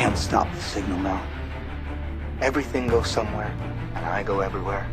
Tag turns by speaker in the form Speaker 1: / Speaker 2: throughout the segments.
Speaker 1: can't stop the signal now. Everything goes somewhere, and I go everywhere.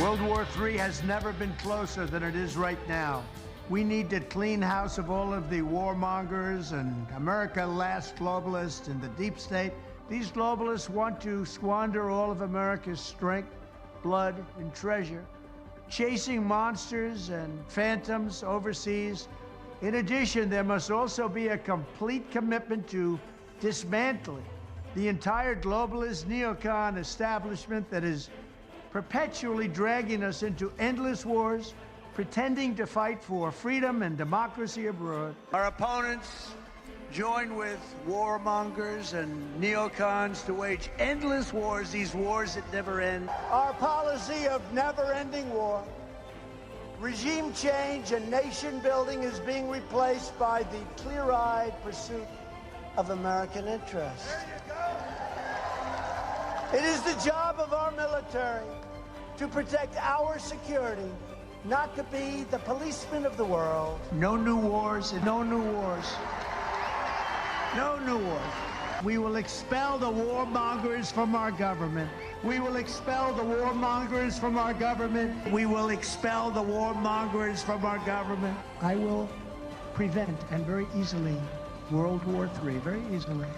Speaker 2: World War III has never been closer than it is right now. We need to clean house of all of the warmongers and America last globalists in the deep state These globalists want to squander all of America's strength, blood, and treasure, chasing monsters and phantoms overseas. In addition, there must also be a complete commitment to dismantling the entire globalist neocon establishment that is perpetually dragging us into endless wars, pretending to fight for freedom and democracy abroad. Our opponents join with warmongers and neocons to wage endless wars, these wars that never end. Our policy of never-ending war, regime change and nation building is being replaced by the clear-eyed pursuit of American interests. It is the job of our military to protect our security, not to be the policemen of the world. No new wars, no new wars. No new wars. We will expel the warmongers from our government. We will expel the warmongers from our government. We will expel the warmongers from our government. I will prevent, and very easily, World War III, very easily.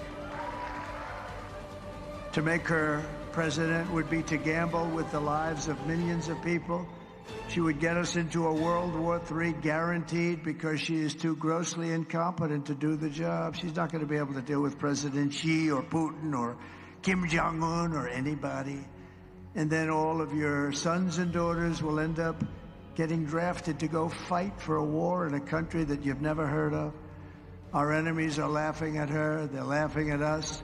Speaker 2: To make her president would be to gamble with the lives of millions of people. She would get us into a World War III guaranteed because she is too grossly incompetent to do the job. She's not going to be able to deal with President Xi or Putin or Kim Jong-un or anybody. And then all of your sons and daughters will end up getting drafted to go fight for a war in a country that you've never heard of. Our enemies are laughing at her. They're laughing at us.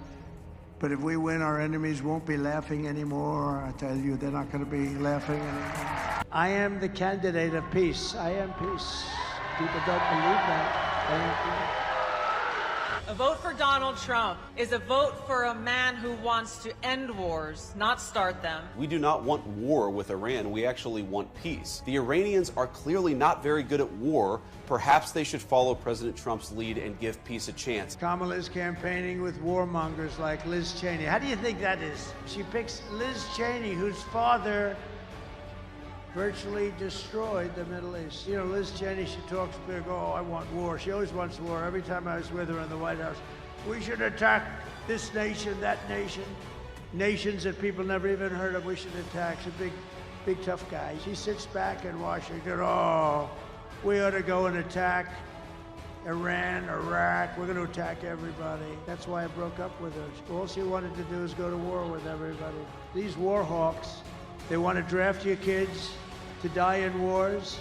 Speaker 2: But if we win, our enemies won't be laughing anymore. I tell you, they're not going to be laughing anymore. I am the candidate of peace. I am peace. People don't believe that. I am peace.
Speaker 3: A vote for Donald Trump is a vote for a man who wants to end wars, not start them.
Speaker 4: We do not want war with Iran. We actually want peace. The Iranians are clearly not very good at war. Perhaps they should follow President Trump's lead and give peace a chance.
Speaker 2: Kamala is campaigning with warmongers like Liz Cheney. How do you think that is? She picks Liz Cheney, whose father virtually destroyed the Middle East. You know, Liz Cheney, she talks big, oh, I want war. She always wants war. Every time I was with her in the White House, we should attack this nation, that nation. Nations that people never even heard of, we should attack. She's a big tough guy. She sits back in Washington, oh, we ought to go and attack Iran, Iraq. We're going to attack everybody. That's why I broke up with her. All she wanted to do is go to war with everybody. These war hawks, they want to draft your kids to die in wars,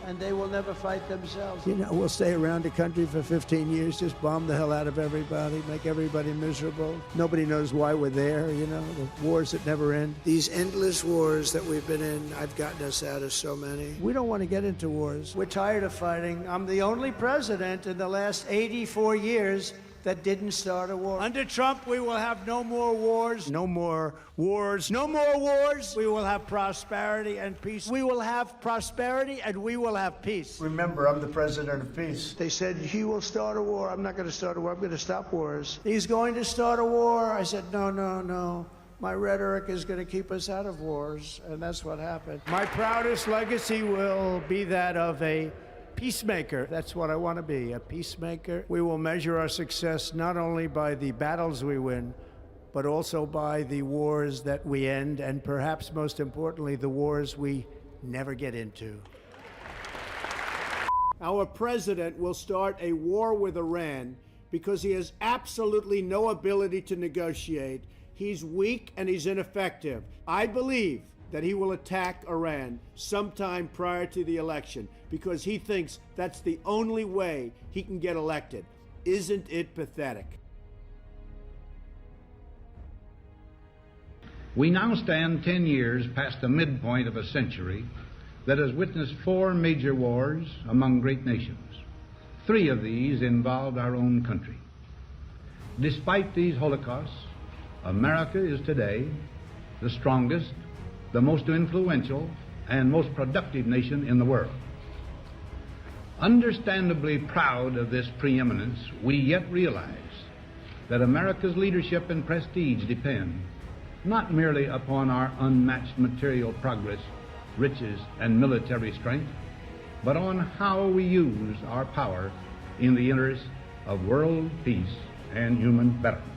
Speaker 2: and they will never fight themselves. You know, we'll stay around the country for 15 years, just bomb the hell out of everybody, make everybody miserable. Nobody knows why we're there, you know, the wars that never end. These endless wars that we've been in, I've gotten us out of so many. We don't want to get into wars. We're tired of fighting. I'm the only president in the last 84 years that didn't start a war. Under Trump, we will have no more wars, no more wars, no more wars. We will have prosperity and peace. We will have prosperity and we will have peace. Remember, I'm the president of peace. They said, he will start a war. I'm not going to start a war. I'm going to stop wars. He's going to start a war. I said, no, no, no. My rhetoric is going to keep us out of wars, and that's what happened. My proudest legacy will be that of a peacemaker. That's what I want to be, a peacemaker. We will measure our success not only by the battles we win, but also by the wars that we end, and perhaps most importantly, the wars we never get into. Our president will start a war with Iran because he has absolutely no ability to negotiate. He's weak and he's ineffective. I believe that he will attack Iran sometime prior to the election because he thinks that's the only way he can get elected. Isn't it pathetic?
Speaker 5: We now stand 10 years past the midpoint of a century that has witnessed 4 major wars among great nations. 3 of these involved our own country. Despite these holocausts, America is today the strongest, the most influential, and most productive nation in the world. Understandably proud of this preeminence, we yet realize that America's leadership and prestige depend not merely upon our unmatched material progress, riches, and military strength, but on how we use our power in the interest of world peace and human betterment.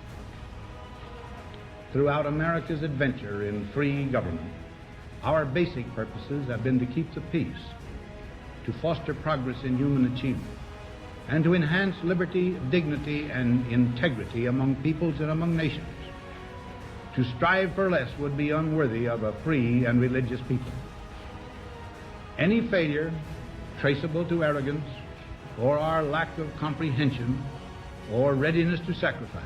Speaker 5: throughout America's adventure in free government, our basic purposes have been to keep the peace, to foster progress in human achievement, and to enhance liberty, dignity, and integrity among peoples and among nations. To strive for less would be unworthy of a free and religious people. Any failure traceable to arrogance or our lack of comprehension or readiness to sacrifice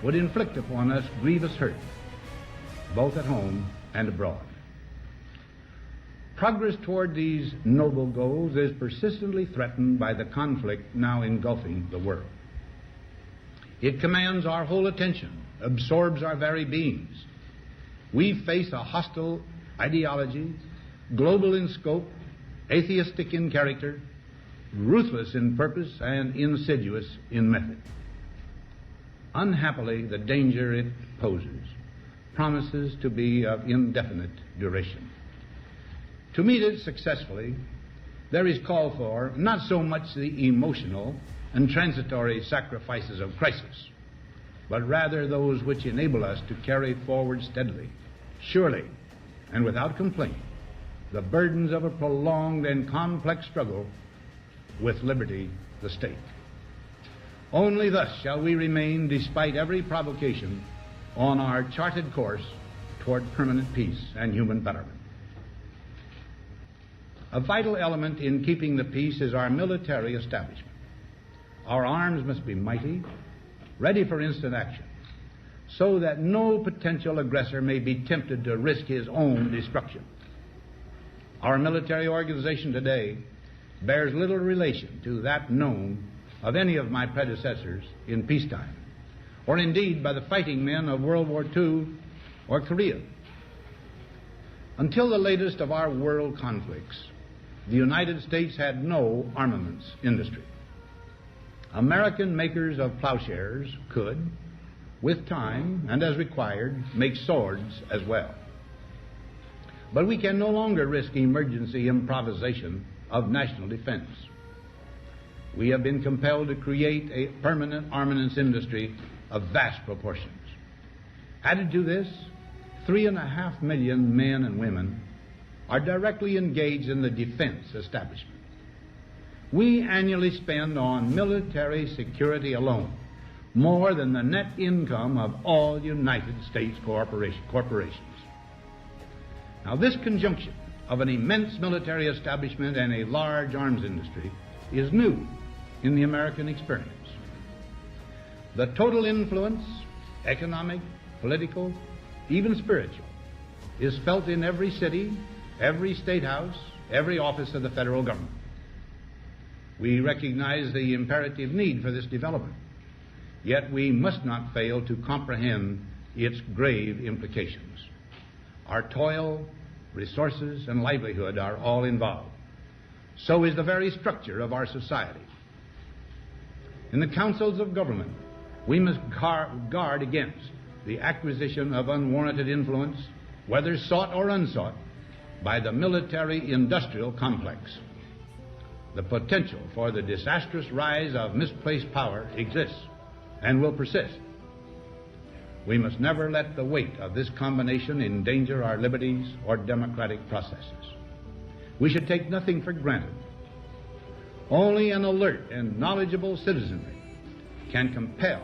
Speaker 5: would inflict upon us grievous hurt, both at home and abroad. Progress toward these noble goals is persistently threatened by the conflict now engulfing the world. It commands our whole attention, absorbs our very beings. We face a hostile ideology, global in scope, atheistic in character, ruthless in purpose, and insidious in method. Unhappily, the danger it poses promises to be of indefinite duration. To meet it successfully, there is call for not so much the emotional and transitory sacrifices of crisis, but rather those which enable us to carry forward steadily, surely, and without complaint, the burdens of a prolonged and complex struggle with liberty, the state. Only thus shall we remain, despite every provocation, on our charted course toward permanent peace and human betterment. A vital element in keeping the peace is our military establishment. Our arms must be mighty, ready for instant action, so that no potential aggressor may be tempted to risk his own destruction. Our military organization today bears little relation to that known of any of my predecessors in peacetime, or indeed by the fighting men of World War II or Korea. Until the latest of our world conflicts, the United States had no armaments industry. American makers of plowshares could, with time and as required, make swords as well. But we can no longer risk emergency improvisation of national defense. We have been compelled to create a permanent armaments industry of vast proportions. Added to this, 3.5 million men and women are directly engaged in the defense establishment. We annually spend on military security alone more than the net income of all United States corporations. Now, this conjunction of an immense military establishment and a large arms industry is new in the American experience. The total influence, economic, political, even spiritual, is felt in every city, every state house, every office of the federal government. We recognize the imperative need for this development, yet we must not fail to comprehend its grave implications. Our toil, resources, and livelihood are all involved. So is the very structure of our society. In the councils of government, we must guard against the acquisition of unwarranted influence, whether sought or unsought, by the military-industrial complex. The potential for the disastrous rise of misplaced power exists and will persist. We must never let the weight of this combination endanger our liberties or democratic processes. We should take nothing for granted. Only an alert and knowledgeable citizenry can compel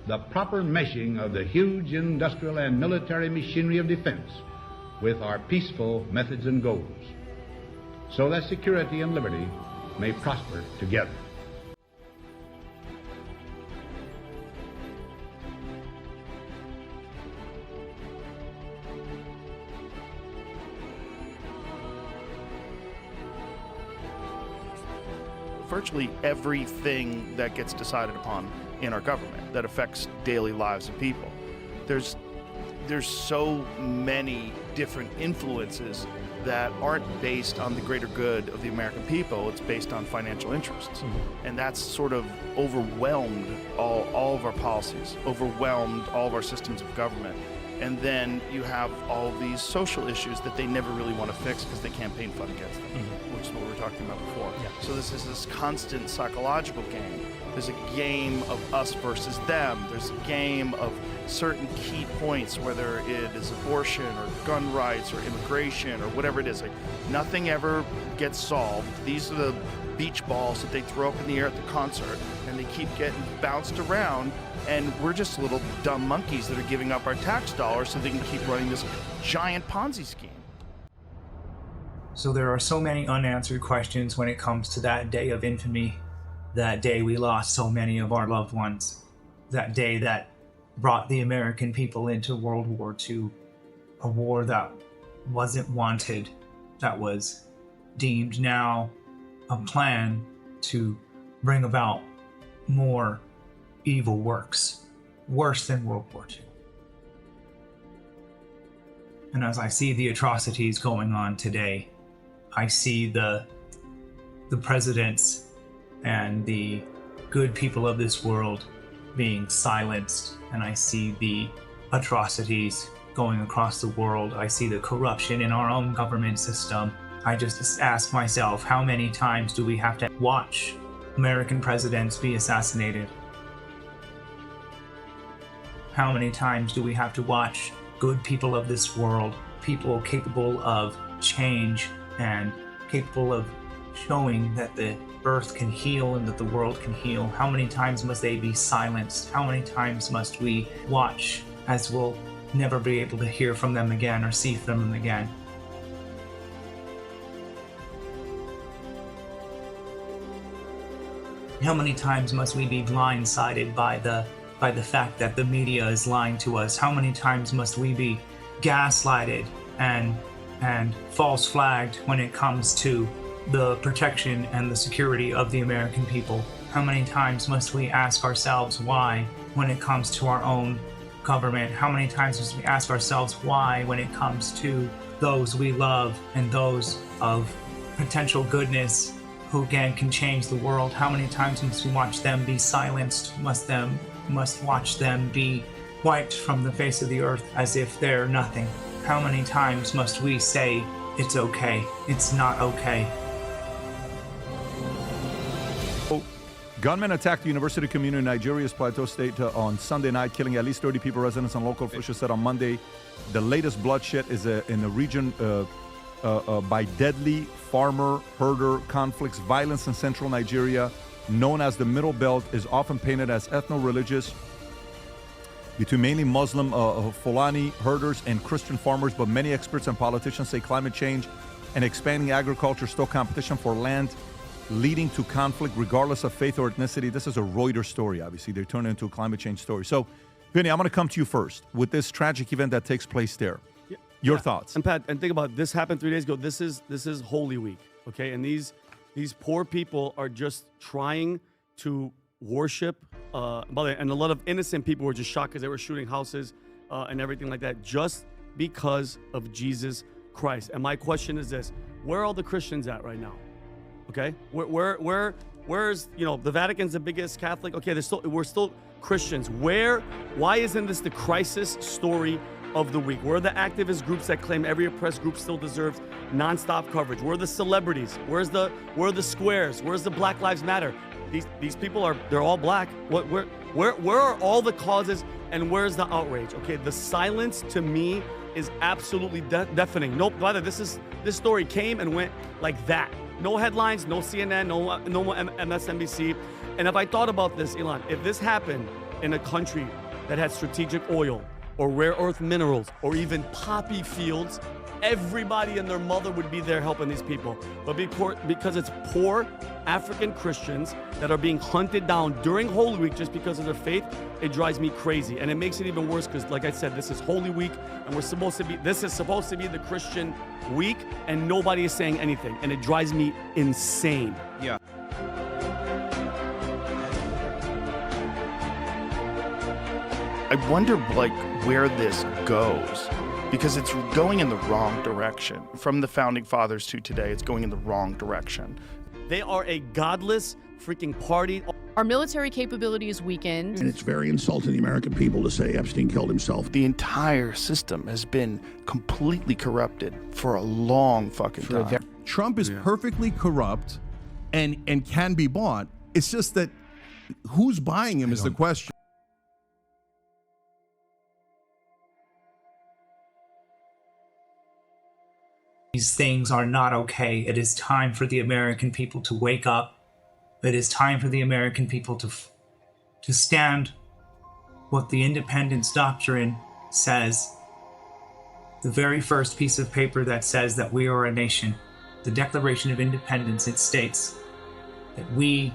Speaker 5: the proper meshing of the huge industrial and military machinery of defense with our peaceful methods and goals, so that security and liberty may prosper together.
Speaker 6: Virtually everything that gets decided upon in our government that affects daily lives of people, there's so many different influences that aren't based on the greater good of the American people. It's based on financial interests. Mm-hmm. And that's sort of overwhelmed all of our policies, overwhelmed all of our systems of government. And then you have all of these social issues that they never really want to fix because they campaign fund against them. Mm-hmm. which is what we were talking about before.
Speaker 7: Yeah.
Speaker 6: So this is this constant psychological game. There's a game of us versus them. There's a game of certain key points, whether it is abortion or gun rights or immigration or whatever it is. Like, nothing ever gets solved. These are the beach balls that they throw up in the air at the concert, and they keep getting bounced around, and we're just little dumb monkeys that are giving up our tax dollars so they can keep running this giant Ponzi scheme.
Speaker 8: So there are so many unanswered questions when it comes to that day of infamy, that day we lost so many of our loved ones, that day that brought the American people into World War II, a war that wasn't wanted, that was deemed now a plan to bring about more evil works, worse than World War II. And as I see the atrocities going on today, I see the presidents and the good people of this world being silenced, and I see the atrocities going across the world. I see the corruption in our own government system. I just ask myself, how many times do we have to watch American presidents be assassinated? How many times do we have to watch good people of this world, people capable of change and capable of showing that the earth can heal and that the world can heal? How many times must they be silenced? How many times must we watch as we'll never be able to hear from them again or see from them again? How many times must we be blindsided by the fact that the media is lying to us? How many times must we be gaslighted and false flagged when it comes to the protection and the security of the American people? How many times must we ask ourselves why when it comes to our own government? How many times must we ask ourselves why when it comes to those we love and those of potential goodness who again can change the world? How many times must we watch them be silenced? Must watch them be wiped from the face of the earth as if they're nothing? How many times must we say, it's okay, it's not okay?
Speaker 9: Gunmen attacked the university community in Nigeria's Plateau State on Sunday night, killing at least 30 people. Residents and local officials said on Monday the latest bloodshed is in the region by deadly farmer-herder conflicts. Violence in central Nigeria, known as the Middle Belt, is often painted as ethno-religious between mainly Muslim Fulani herders and Christian farmers, but many experts and politicians say climate change and expanding agriculture stoke competition for land, leading to conflict regardless of faith or ethnicity. This is a Reuters story, obviously. They turn it into a climate change story. So, Vinny, I'm going to come to you first with this tragic event that takes place there. Your thoughts?
Speaker 7: And Pat, and think about it, this happened 3 days ago. This is Holy Week, okay? And these poor people are just trying to worship. And a lot of innocent people were just shocked because they were shooting houses and everything like that just because of Jesus Christ. And my question is this: where are all the Christians at right now? Okay, where's the Vatican's the biggest Catholic? Okay, we're still Christians. Why isn't this the crisis story of the week? Where are the activist groups that claim every oppressed group still deserves nonstop coverage? Where are the celebrities? Where are the squares? Where's the Black Lives Matter? These people they're all black. Where are all the causes and where's the outrage? Okay, the silence to me is absolutely deafening. Nope, rather this story came and went like that. No headlines, no CNN, no MSNBC. And if I thought about this, Elon, if this happened in a country that had strategic oil or rare earth minerals or even poppy fields, everybody and their mother would be there helping these people. But because it's poor African Christians that are being hunted down during Holy Week just because of their faith, it drives me crazy. And it makes it even worse because, like I said, this is Holy Week and this is supposed to be the Christian week and nobody is saying anything. And it drives me insane.
Speaker 9: Yeah.
Speaker 6: I wonder, where this goes, because it's going in the wrong direction. From the Founding Fathers to today, it's going in the wrong direction.
Speaker 7: They are a godless, freaking partied.
Speaker 10: Our military capability is weakened.
Speaker 11: And it's very insulting to the American people to say Epstein killed himself.
Speaker 6: The entire system has been completely corrupted for a long fucking time.
Speaker 12: Trump is perfectly corrupt and can be bought. It's just that who's buying him is the question.
Speaker 8: These things are not okay. It is time for the American people to wake up. It is time for the American people to stand what the independence doctrine says. The very first piece of paper that says that we are a nation, the Declaration of Independence, it states that we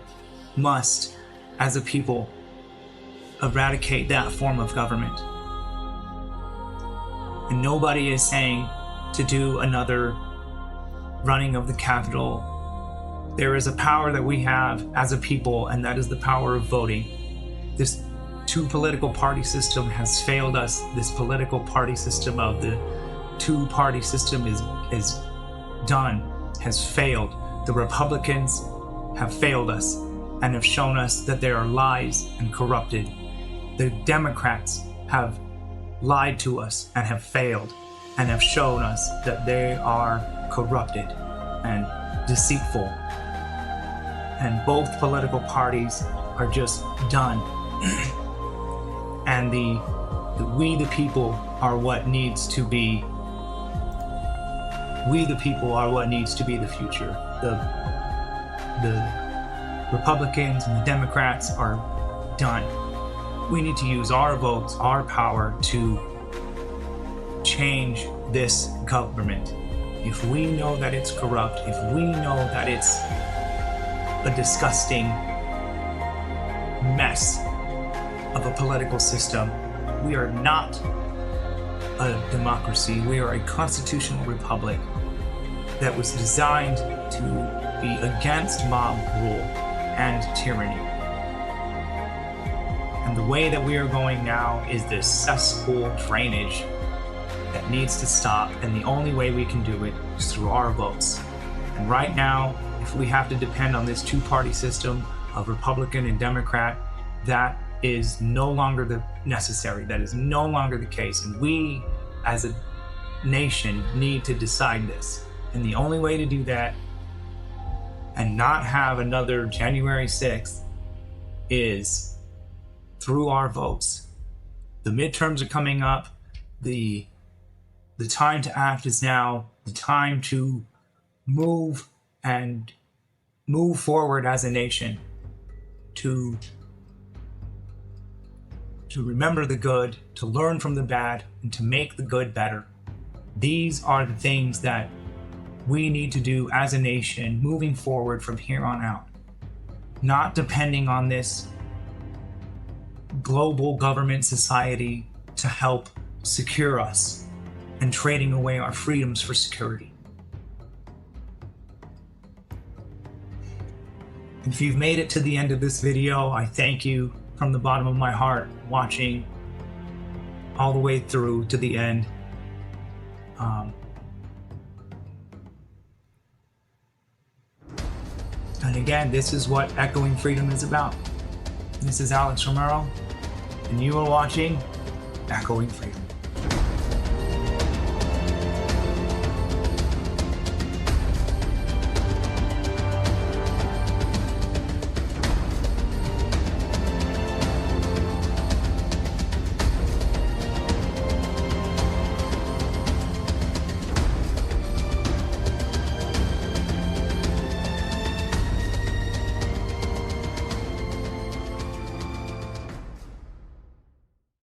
Speaker 8: must, as a people, eradicate that form of government. And nobody is saying to do another running of the Capitol. There is a power that we have as a people, and that is the power of voting. This two-political party system has failed us. This political party system of the two-party system is done, has failed. The Republicans have failed us and have shown us that they are lies and corrupted. The Democrats have lied to us and have failed and have shown us that they are corrupted and deceitful. And both political parties are just done. And we the people are what needs to be. We the people are what needs to be the future. The Republicans and the Democrats are done. We need to use our votes, our power to change this government. If we know that it's corrupt, if we know that it's a disgusting mess of a political system, we are not a democracy. We are a constitutional republic that was designed to be against mob rule and tyranny. And the way that we are going now is this cesspool drainage that needs to stop, and the only way we can do it is through our votes. And right now, if we have to depend on this two-party system of Republican and Democrat, that is no longer necessary. That is no longer the case. And we, as a nation, need to decide this. And the only way to do that and not have another January 6th is through our votes. The midterms are coming up. The time to act is now. The time to move forward as a nation, to remember the good, to learn from the bad, and to make the good better. These are the things that we need to do as a nation moving forward from here on out. Not depending on this global government society to help secure us and trading away our freedoms for security. If you've made it to the end of this video, I thank you from the bottom of my heart, watching all the way through to the end. And again, this is what Echoing Freedom is about. This is Alex Romero, and you are watching Echoing Freedom.